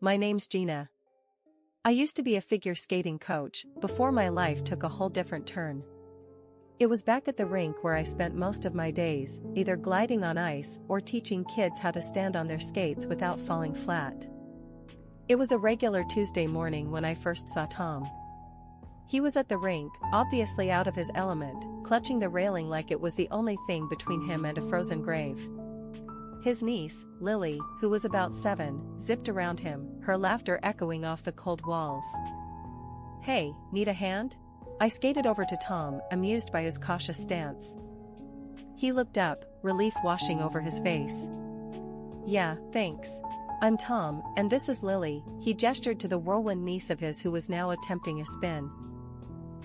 my name's Gina. I used to be a figure skating coach, before my life took a whole different turn. It was back at the rink where I spent most of my days, either gliding on ice or teaching kids how to stand on their skates without falling flat. It was a regular Tuesday morning when I first saw Tom. He was at the rink, obviously out of his element, clutching the railing like it was the only thing between him and a frozen grave. His niece, Lily, who was about 7, zipped around him, her laughter echoing off the cold walls. "Hey, need a hand?" I skated over to Tom, amused by his cautious stance. He looked up, relief washing over his face. "Yeah, thanks. I'm Tom, and this is Lily." He gestured to the whirlwind niece of his who was now attempting a spin.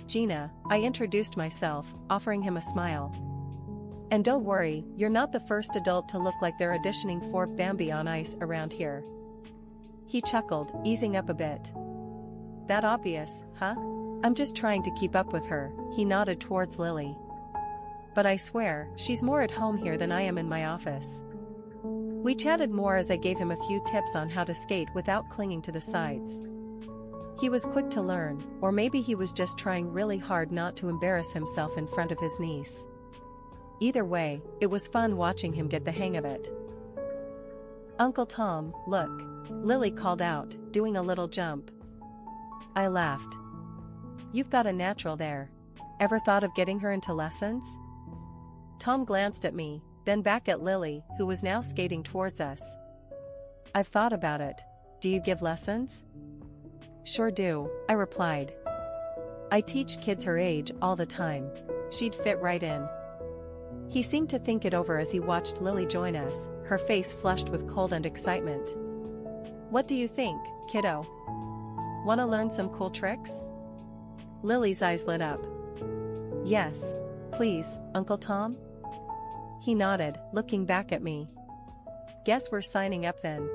"Gina," I introduced myself, offering him a smile. "And don't worry, you're not the first adult to look like they're auditioning for Bambi on ice around here." He chuckled, easing up a bit. "That obvious, huh? I'm just trying to keep up with her." He nodded towards Lily. "But I swear, she's more at home here than I am in my office." We chatted more as I gave him a few tips on how to skate without clinging to the sides. He was quick to learn, or maybe he was just trying really hard not to embarrass himself in front of his niece. Either way, it was fun watching him get the hang of it. "Uncle Tom, look," Lily called out, doing a little jump. I laughed. "You've got a natural there. Ever thought of getting her into lessons?" Tom glanced at me, then back at Lily, who was now skating towards us. "I've thought about it. Do you give lessons?" "Sure do," I replied. "I teach kids her age all the time. She'd fit right in." He seemed to think it over as he watched Lily join us, her face flushed with cold and excitement. "What do you think, kiddo? Want to learn some cool tricks?" Lily's eyes lit up. "Yes, please, Uncle Tom?" He nodded, looking back at me. "Guess we're signing up then."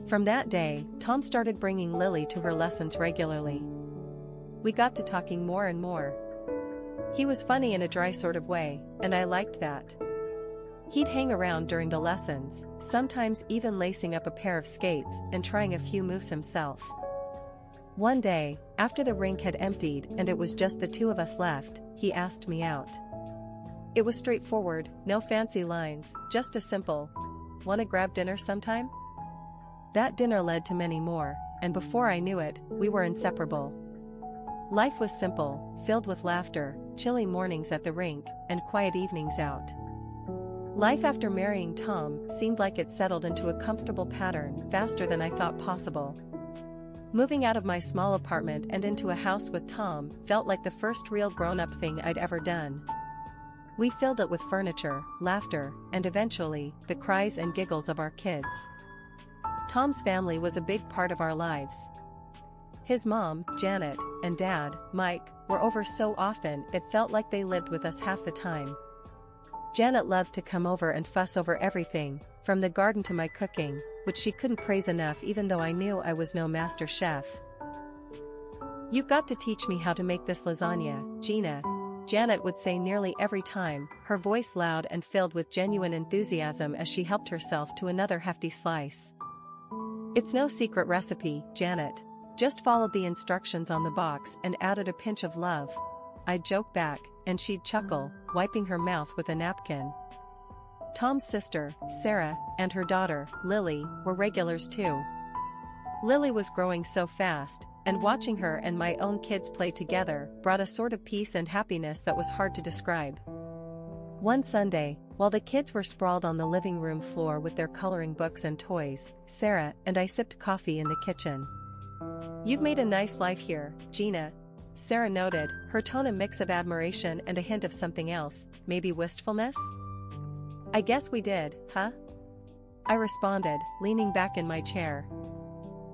From that day, Tom started bringing Lily to her lessons regularly. We got to talking more and more. He was funny in a dry sort of way, and I liked that. He'd hang around during the lessons, sometimes even lacing up a pair of skates and trying a few moves himself. One day, after the rink had emptied and it was just the two of us left, he asked me out. It was straightforward, no fancy lines, just a simple, "Wanna grab dinner sometime?" That dinner led to many more, and before I knew it, we were inseparable. Life was simple, filled with laughter, chilly mornings at the rink, and quiet evenings out. Life after marrying Tom seemed like it settled into a comfortable pattern faster than I thought possible. Moving out of my small apartment and into a house with Tom felt like the first real grown-up thing I'd ever done. We filled it with furniture, laughter, and eventually, the cries and giggles of our kids. Tom's family was a big part of our lives. His mom, Janet, and dad, Mike, were over so often it felt like they lived with us half the time. Janet loved to come over and fuss over everything, from the garden to my cooking, which she couldn't praise enough even though I knew I was no master chef. "You've got to teach me how to make this lasagna, Gina," Janet would say nearly every time, her voice loud and filled with genuine enthusiasm as she helped herself to another hefty slice. "It's no secret recipe, Janet. Just followed the instructions on the box and added a pinch of love." I'd joke back, and she'd chuckle, wiping her mouth with a napkin. Tom's sister, Sarah, and her daughter, Lily, were regulars too. Lily was growing so fast, and watching her and my own kids play together brought a sort of peace and happiness that was hard to describe. One Sunday, while the kids were sprawled on the living room floor with their coloring books and toys, Sarah and I sipped coffee in the kitchen. "You've made a nice life here, Gina," Sarah noted, her tone a mix of admiration and a hint of something else, maybe wistfulness. "I guess we did, huh?" I responded, leaning back in my chair.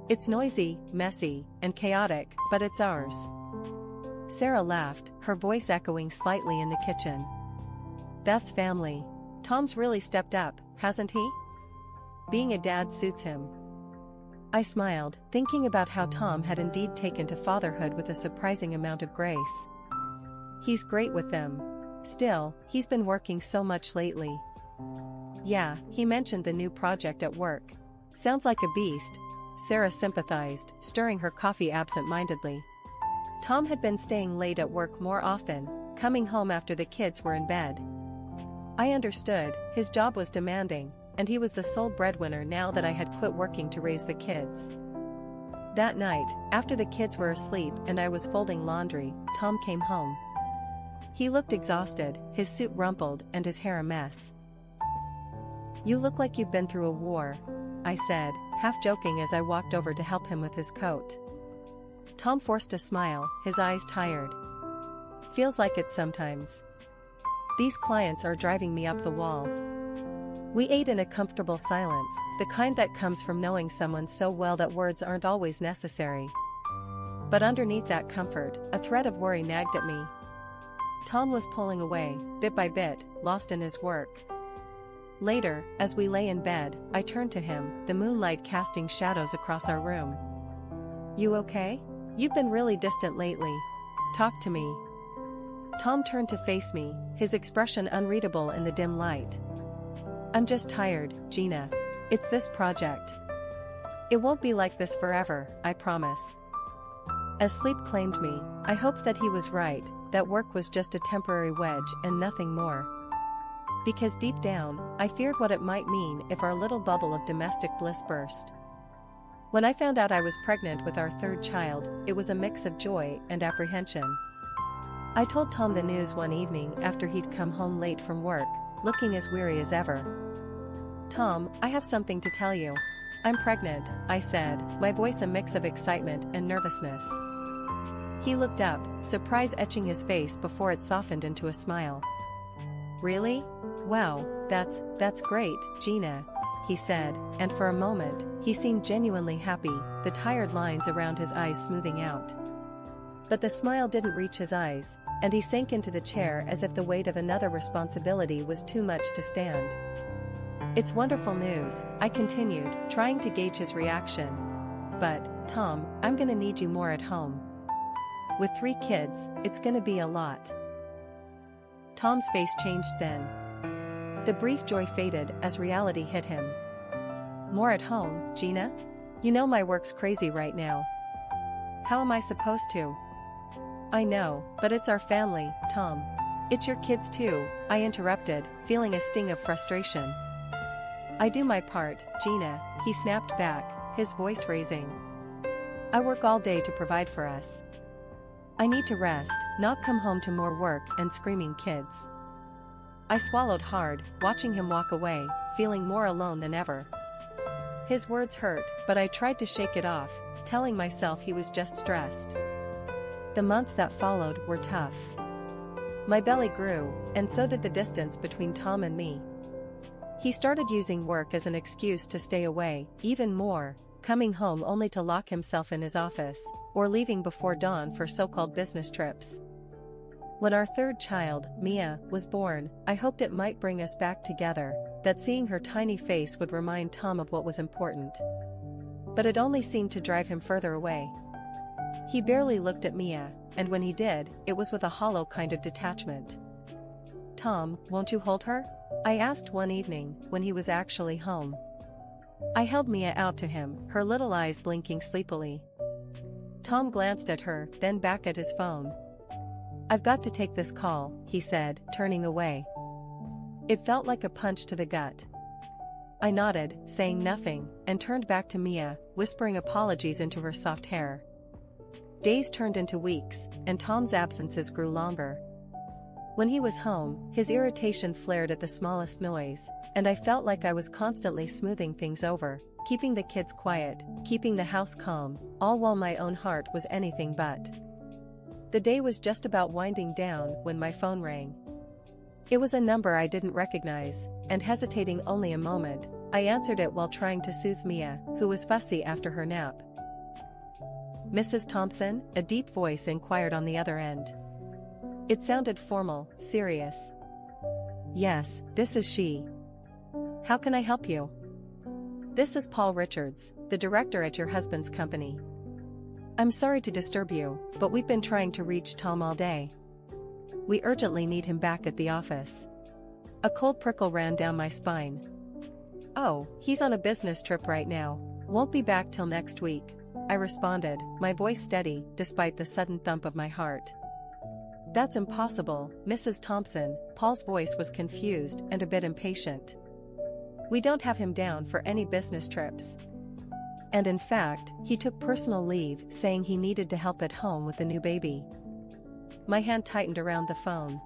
"It's noisy, messy, and chaotic, but it's ours." Sarah laughed, her voice echoing slightly in the kitchen. "That's family. Tom's really stepped up, hasn't he? Being a dad suits him." I smiled, thinking about how Tom had indeed taken to fatherhood with a surprising amount of grace. "He's great with them. Still, he's been working so much lately." "Yeah, he mentioned the new project at work. Sounds like a beast, Sarah sympathized, stirring her coffee absent-mindedly. Tom had been staying late at work more often, coming home after the kids were in bed. I understood, his job was demanding, and he was the sole breadwinner now that I had quit working to raise the kids. That night, after the kids were asleep and I was folding laundry, Tom came home. He looked exhausted, his suit rumpled and his hair a mess. "You look like you've been through a war," I said, half joking as I walked over to help him with his coat. Tom forced a smile, his eyes tired. "Feels like it sometimes. These clients are driving me up the wall." We ate in a comfortable silence, the kind that comes from knowing someone so well that words aren't always necessary. But underneath that comfort, a thread of worry nagged at me. Tom was pulling away, bit by bit, lost in his work. Later, as we lay in bed, I turned to him, the moonlight casting shadows across our room. "You okay? You've been really distant lately. Talk to me." Tom turned to face me, his expression unreadable in the dim light. "I'm just tired, Gina. It's this project. It won't be like this forever, I promise." As sleep claimed me, I hoped that he was right, that work was just a temporary wedge and nothing more. Because deep down, I feared what it might mean if our little bubble of domestic bliss burst. When I found out I was pregnant with our third child, it was a mix of joy and apprehension. I told Tom the news one evening after he'd come home late from work, looking as weary as ever. "Tom, I have something to tell you. I'm pregnant," I said, my voice a mix of excitement and nervousness. He looked up, surprise etching his face before it softened into a smile. "Really? Wow, that's great, Gina," he said, and for a moment, he seemed genuinely happy, the tired lines around his eyes smoothing out. But the smile didn't reach his eyes, and he sank into the chair as if the weight of another responsibility was too much to stand. "It's wonderful news," I continued, trying to gauge his reaction. "But, Tom, I'm gonna need you more at home. With 3 kids, it's gonna be a lot." Tom's face changed then. The brief joy faded as reality hit him. "More at home, Gina? You know my work's crazy right now. How am I supposed to?" "I know, but it's our family, Tom. It's your kids too," I interrupted, feeling a sting of frustration. "I do my part, Gina," he snapped back, his voice raising. "I work all day to provide for us. I need to rest, not come home to more work and screaming kids." I swallowed hard, watching him walk away, feeling more alone than ever. His words hurt, but I tried to shake it off, telling myself he was just stressed. The months that followed were tough. My belly grew, and so did the distance between Tom and me. He started using work as an excuse to stay away, even more, coming home only to lock himself in his office, or leaving before dawn for so-called business trips. When our third child, Mia, was born, I hoped it might bring us back together, that seeing her tiny face would remind Tom of what was important. But it only seemed to drive him further away. He barely looked at Mia, and when he did, it was with a hollow kind of detachment. "Tom, won't you hold her?" I asked one evening, when he was actually home. I held Mia out to him, her little eyes blinking sleepily. Tom glanced at her, then back at his phone. "I've got to take this call," he said, turning away. It felt like a punch to the gut. I nodded, saying nothing, and turned back to Mia, whispering apologies into her soft hair. Days turned into weeks, and Tom's absences grew longer. When he was home, his irritation flared at the smallest noise, and I felt like I was constantly smoothing things over, keeping the kids quiet, keeping the house calm, all while my own heart was anything but. The day was just about winding down when my phone rang. It was a number I didn't recognize, and hesitating only a moment, I answered it while trying to soothe Mia, who was fussy after her nap. "Mrs. Thompson?" a deep voice inquired on the other end. It sounded formal, serious. "Yes, this is she. How can I help you?" "This is Paul Richards, the director at your husband's company. I'm sorry to disturb you, but we've been trying to reach Tom all day. We urgently need him back at the office." A cold prickle ran down my spine. "Oh, he's on a business trip right now. Won't be back till next week, I responded, my voice steady despite the sudden thump of my heart. That's impossible, Mrs. Thompson. Paul's voice was confused and a bit impatient. We don't have him down for any business trips. And in fact, he took personal leave saying he needed to help at home with the new baby. My hand tightened around the phone.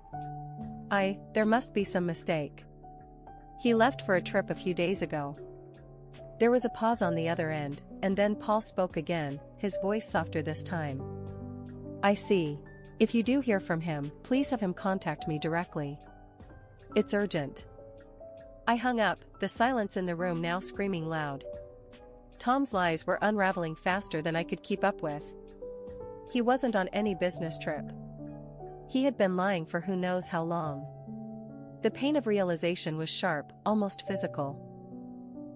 There must be some mistake. He left for a trip a few days ago. There was a pause on the other end, and then Paul spoke again, his voice softer this time. I see. If you do hear from him, please have him contact me directly. It's urgent. I hung up, the silence in the room now screaming loud. Tom's lies were unraveling faster than I could keep up with. He wasn't on any business trip. He had been lying for who knows how long. The pain of realization was sharp, almost physical.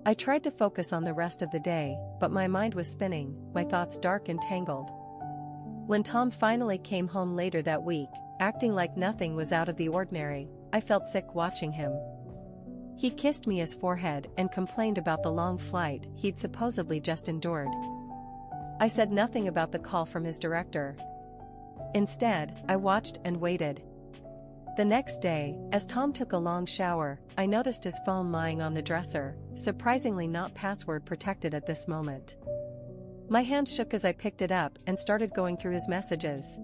I tried to focus on the rest of the day, but my mind was spinning, my thoughts dark and tangled. When Tom finally came home later that week, acting like nothing was out of the ordinary, I felt sick watching him. He kissed me his forehead and complained about the long flight he'd supposedly just endured. I said nothing about the call from his director. Instead, I watched and waited. The next day, as Tom took a long shower, I noticed his phone lying on the dresser, surprisingly not password protected at this moment. My hand shook as I picked it up and started going through his messages.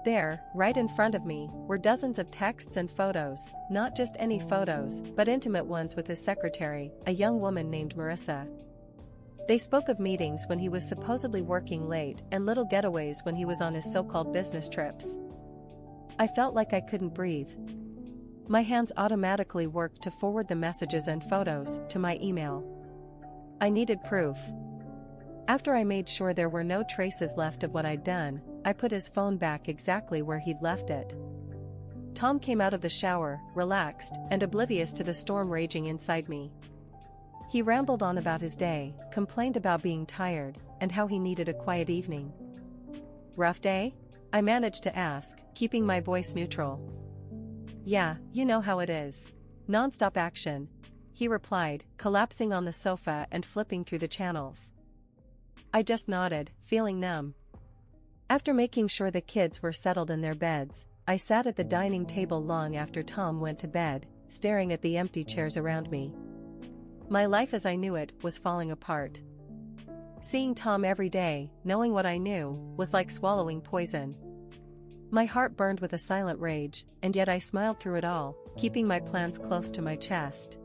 There, right in front of me, were dozens of texts and photos, not just any photos, but intimate ones with his secretary, a young woman named Marissa. They spoke of meetings when he was supposedly working late and little getaways when he was on his so-called business trips. I felt like I couldn't breathe. My hands automatically worked to forward the messages and photos to my email. I needed proof. After I made sure there were no traces left of what I'd done, I put his phone back exactly where he'd left it. Tom came out of the shower, relaxed and oblivious to the storm raging inside me. He rambled on about his day, complained about being tired, and how he needed a quiet evening. Rough day? I managed to ask, keeping my voice neutral. Yeah, you know how it is. Non-stop action, he replied, collapsing on the sofa and flipping through the channels. I just nodded, feeling numb. After making sure the kids were settled in their beds, I sat at the dining table long after Tom went to bed, staring at the empty chairs around me. My life as I knew it was falling apart. Seeing Tom every day, knowing what I knew, was like swallowing poison. My heart burned with a silent rage, and yet I smiled through it all, keeping my plans close to my chest.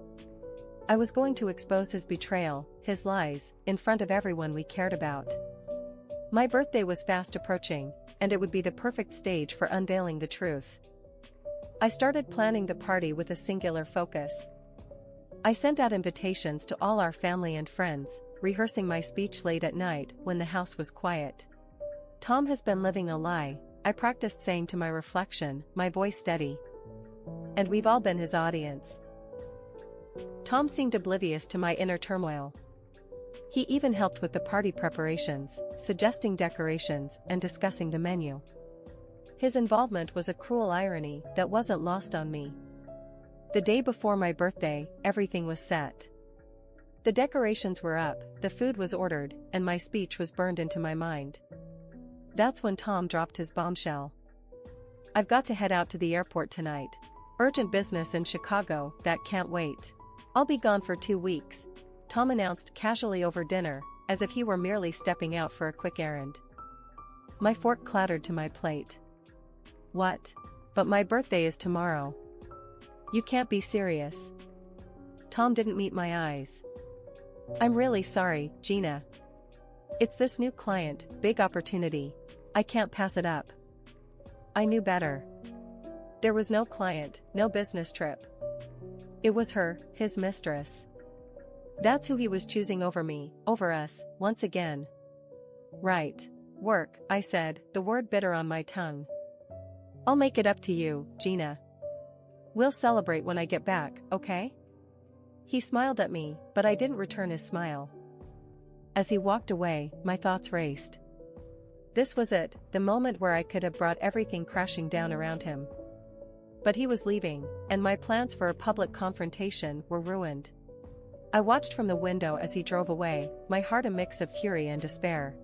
I was going to expose his betrayal, his lies, in front of everyone we cared about. My birthday was fast approaching, and it would be the perfect stage for unveiling the truth. I started planning the party with a singular focus. I sent out invitations to all our family and friends, rehearsing my speech late at night when the house was quiet. Tom has been living a lie, I practiced saying to my reflection, my voice steady. And we've all been his audience. Tom seemed oblivious to my inner turmoil. He even helped with the party preparations, suggesting decorations and discussing the menu. His involvement was a cruel irony that wasn't lost on me. The day before my birthday, everything was set. The decorations were up, the food was ordered, and my speech was burned into my mind. That's when Tom dropped his bombshell. I've got to head out to the airport tonight. Urgent business in Chicago that can't wait. I'll be gone for 2 weeks, Tom announced casually over dinner, as if he were merely stepping out for a quick errand. My fork clattered to my plate. What? But my birthday is tomorrow. You can't be serious. Tom didn't meet my eyes. I'm really sorry, Gina. It's this new client, big opportunity. I can't pass it up. I knew better. There was no client, no business trip. It was her, his mistress. That's who he was choosing over me, over us, once again. Right. Work, I said, the word bitter on my tongue. I'll make it up to you, Gina. We'll celebrate when I get back, okay? He smiled at me, but I didn't return his smile. As he walked away, my thoughts raced. This was it, the moment where I could have brought everything crashing down around him. But he was leaving, and my plans for a public confrontation were ruined. I watched from the window as he drove away, my heart a mix of fury and despair.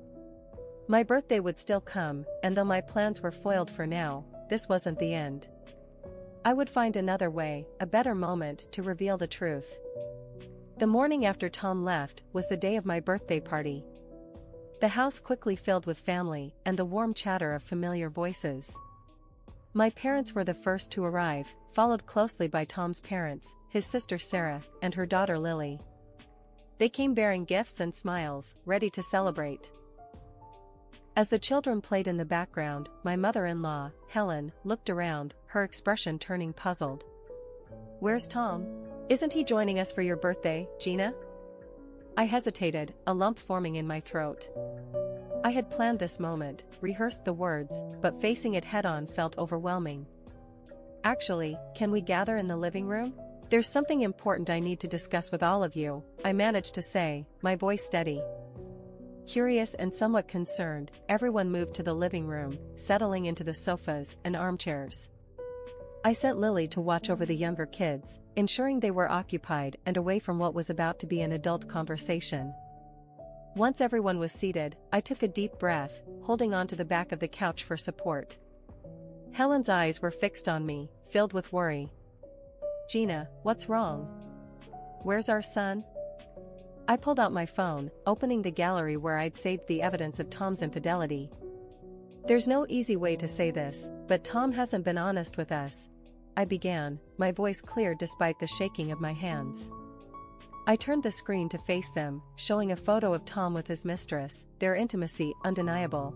My birthday would still come, and though my plans were foiled for now, this wasn't the end. I would find another way, a better moment to reveal the truth. The morning after Tom left was the day of my birthday party. The house quickly filled with family and the warm chatter of familiar voices. My parents were the first to arrive, followed closely by Tom's parents, his sister Sarah, and her daughter Lily. They came bearing gifts and smiles, ready to celebrate. As the children played in the background, my mother-in-law, Helen, looked around, her expression turning puzzled. "Where's Tom? Isn't he joining us for your birthday, Gina?" I hesitated, a lump forming in my throat. I had planned this moment, rehearsed the words, but facing it head-on felt overwhelming. "Actually, can we gather in the living room? There's something important I need to discuss with all of you," I managed to say, my voice steady. Curious and somewhat concerned, everyone moved to the living room, settling into the sofas and armchairs. I sent Lily to watch over the younger kids, ensuring they were occupied and away from what was about to be an adult conversation. Once everyone was seated, I took a deep breath, holding onto the back of the couch for support. Helen's eyes were fixed on me, filled with worry. "Gina, what's wrong? Where's our son?" I pulled out my phone, opening the gallery where I'd saved the evidence of Tom's infidelity. "There's no easy way to say this, but Tom hasn't been honest with us," I began, my voice clear despite the shaking of my hands. I turned the screen to face them, showing a photo of Tom with his mistress, their intimacy undeniable.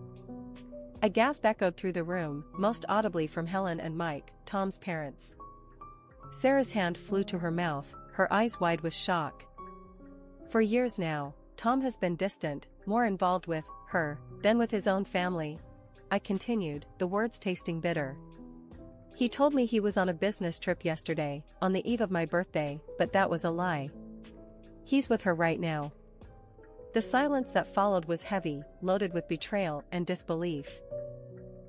A gasp echoed through the room, most audibly from Helen and Mike, Tom's parents. Sarah's hand flew to her mouth, her eyes wide with shock. For years now, Tom has been distant, more involved with her than with his own family, I continued, the words tasting bitter. He told me he was on a business trip yesterday, on the eve of my birthday, but that was a lie. He's with her right now. The silence that followed was heavy, loaded with betrayal and disbelief.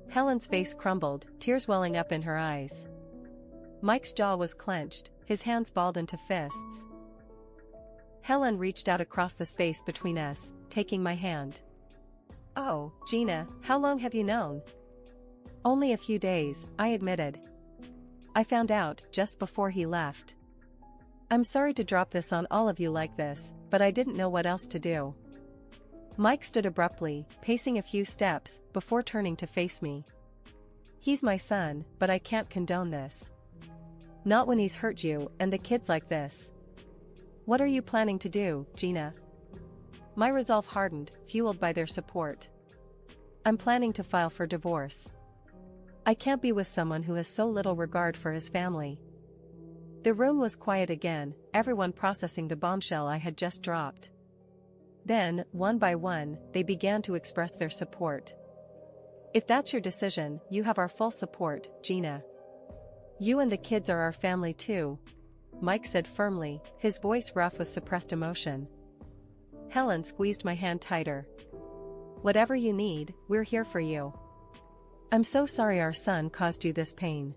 Helen's face crumbled, tears welling up in her eyes. Mike's jaw was clenched, his hands balled into fists. Helen reached out across the space between us, taking my hand. "Oh, Gina, how long have you known?" "Only a few days," I admitted. "I found out just before he left. I'm sorry to drop this on all of you like this, but I didn't know what else to do." Mike stood abruptly, pacing a few steps, before turning to face me. "He's my son, but I can't condone this. Not when he's hurt you and the kids like this. What are you planning to do, Gina?" My resolve hardened, fueled by their support. "I'm planning to file for divorce. I can't be with someone who has so little regard for his family." The room was quiet again, everyone processing the bombshell I had just dropped. Then, one by one, they began to express their support. "If that's your decision, you have our full support, Gina. You and the kids are our family too," Mike said firmly, his voice rough with suppressed emotion. Helen squeezed my hand tighter. "Whatever you need, we're here for you. I'm so sorry our son caused you this pain."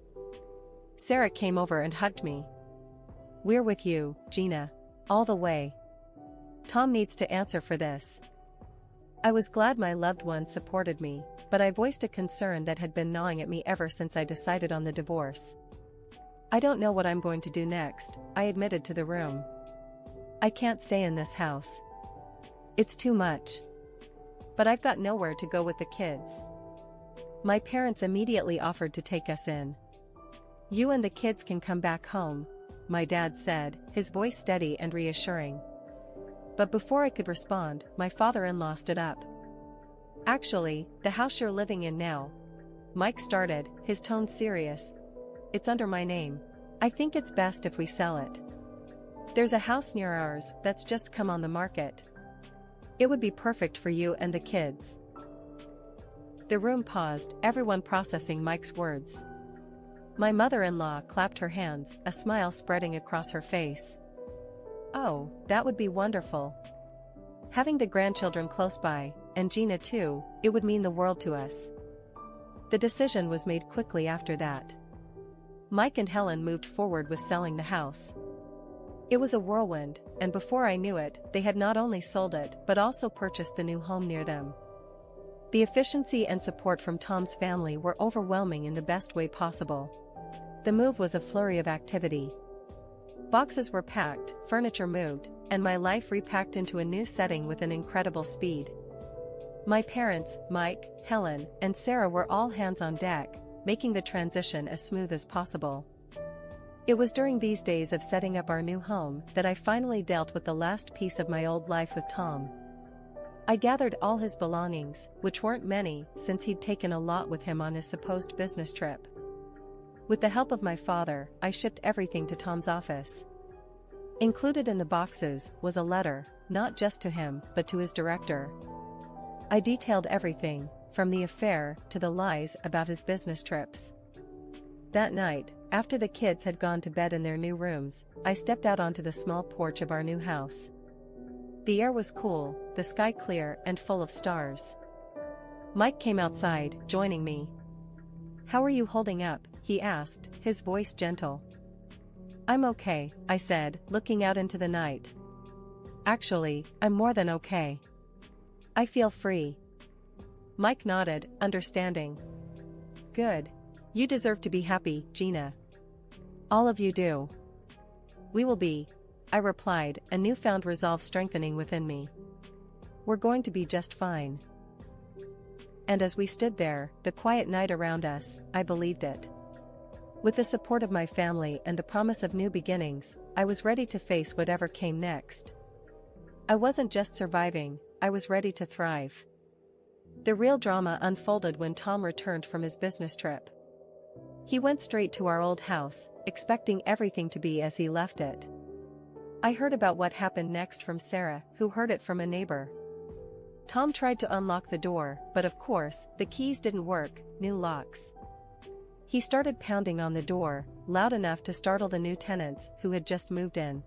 Sarah came over and hugged me. "We're with you, Gina. All the way. Tom needs to answer for this." I was glad my loved ones supported me, but I voiced a concern that had been gnawing at me ever since I decided on the divorce. "I don't know what I'm going to do next," I admitted to the room. "I can't stay in this house. It's too much. But I've got nowhere to go with the kids." My parents immediately offered to take us in. "You and the kids can come back home," my dad said, his voice steady and reassuring. But before I could respond, my father-in-law stood up. "Actually, the house you're living in now," Mike started, his tone serious, "it's under my name. I think it's best if we sell it. There's a house near ours that's just come on the market. It would be perfect for you and the kids." The room paused, everyone processing Mike's words. My mother-in-law clapped her hands, a smile spreading across her face. "Oh, that would be wonderful. Having the grandchildren close by, and Gina too, it would mean the world to us." The decision was made quickly after that. Mike and Helen moved forward with selling the house. It was a whirlwind, and before I knew it, they had not only sold it but also purchased the new home near them. The efficiency and support from Tom's family were overwhelming in the best way possible. The move was a flurry of activity. Boxes were packed, furniture moved, and my life repacked into a new setting with an incredible speed. My parents, Mike, Helen, and Sarah were all hands on deck, making the transition as smooth as possible. It was during these days of setting up our new home that I finally dealt with the last piece of my old life with Tom. I gathered all his belongings, which weren't many since he'd taken a lot with him on his supposed business trip. With the help of my father, I shipped everything to Tom's office. Included in the boxes was a letter, not just to him but to his director. I detailed everything, from the affair to the lies about his business trips. That night, after the kids had gone to bed in their new rooms, I stepped out onto the small porch of our new house. The air was cool, the sky clear and full of stars. Mike came outside, joining me. "How are you holding up?" he asked, his voice gentle. "I'm okay," I said, looking out into the night. "Actually, I'm more than okay. I feel free." Mike nodded, understanding. "Good. You deserve to be happy, Gina. All of you do." "We will be," I replied, a newfound resolve strengthening within me. "We're going to be just fine." And as we stood there, the quiet night around us, I believed it. With the support of my family and the promise of new beginnings, I was ready to face whatever came next. I wasn't just surviving, I was ready to thrive. The real drama unfolded when Tom returned from his business trip. He went straight to our old house, expecting everything to be as he left it. I heard about what happened next from Sarah, who heard it from a neighbor. Tom tried to unlock the door, but of course, the keys didn't work, new locks. He started pounding on the door, loud enough to startle the new tenants who had just moved in.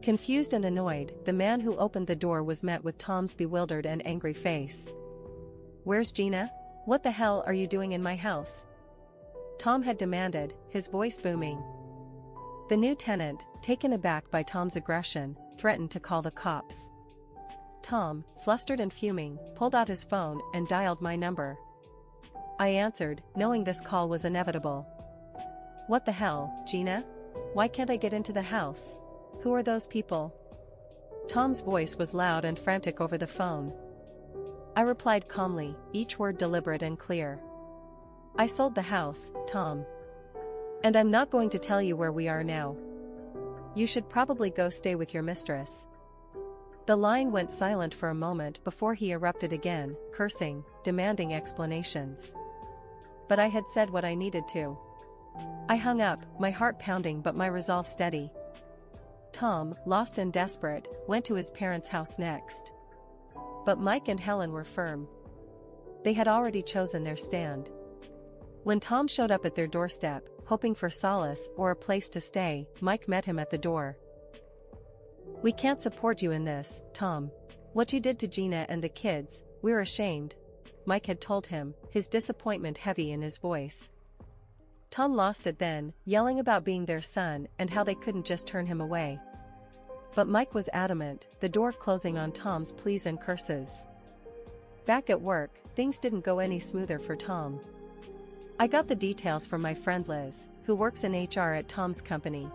Confused and annoyed, the man who opened the door was met with Tom's bewildered and angry face. "Where's Gina? What the hell are you doing in my house?" Tom had demanded, his voice booming. The new tenant, taken aback by Tom's aggression, threatened to call the cops. Tom, flustered and fuming, pulled out his phone and dialed my number. I answered, knowing this call was inevitable. "What the hell, Gina? Why can't I get into the house? Who are those people?" Tom's voice was loud and frantic over the phone. I replied calmly, each word deliberate and clear. "I sold the house, Tom. And I'm not going to tell you where we are now. You should probably go stay with your mistress." The line went silent for a moment before he erupted again, cursing, demanding explanations. But I had said what I needed to. I hung up, my heart pounding but my resolve steady. Tom, lost and desperate, went to his parents' house next. But Mike and Helen were firm. They had already chosen their stand. When Tom showed up at their doorstep, hoping for solace or a place to stay, Mike met him at the door. "We can't support you in this, Tom. What you did to Gina and the kids, we're ashamed," Mike had told him, his disappointment heavy in his voice. Tom lost it then, yelling about being their son and how they couldn't just turn him away. But Mike was adamant, the door closing on Tom's pleas and curses. Back at work, things didn't go any smoother for Tom. I got the details from my friend Liz, who works in HR at Tom's company.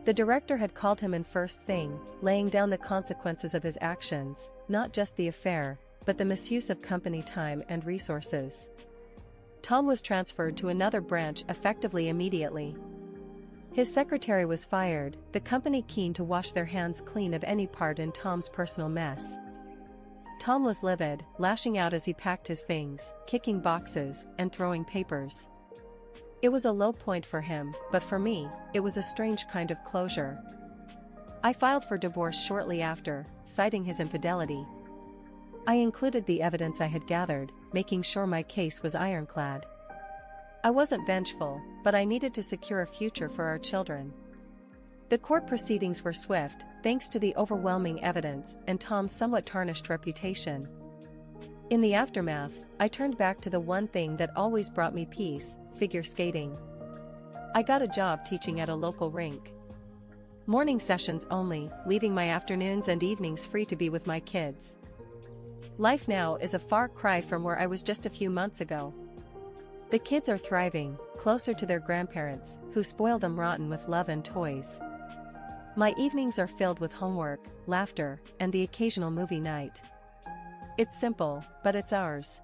The director had called him in first thing, laying down the consequences of his actions, not just the affair, but the misuse of company time and resources. Tom was transferred to another branch effectively immediately. His secretary was fired, the company keen to wash their hands clean of any part in Tom's personal mess. Tom was livid, lashing out as he packed his things, kicking boxes, and throwing papers. It was a low point for him, but for me, it was a strange kind of closure. I filed for divorce shortly after, citing his infidelity. I included the evidence I had gathered, making sure my case was ironclad. I wasn't vengeful, but I needed to secure a future for our children. The court proceedings were swift, thanks to the overwhelming evidence and Tom's somewhat tarnished reputation. In the aftermath, I turned back to the one thing that always brought me peace, figure skating. I got a job teaching at a local rink. Morning sessions only, leaving my afternoons and evenings free to be with my kids. Life now is a far cry from where I was just a few months ago. The kids are thriving, closer to their grandparents, who spoil them rotten with love and toys. My evenings are filled with homework, laughter, and the occasional movie night. It's simple, but it's ours.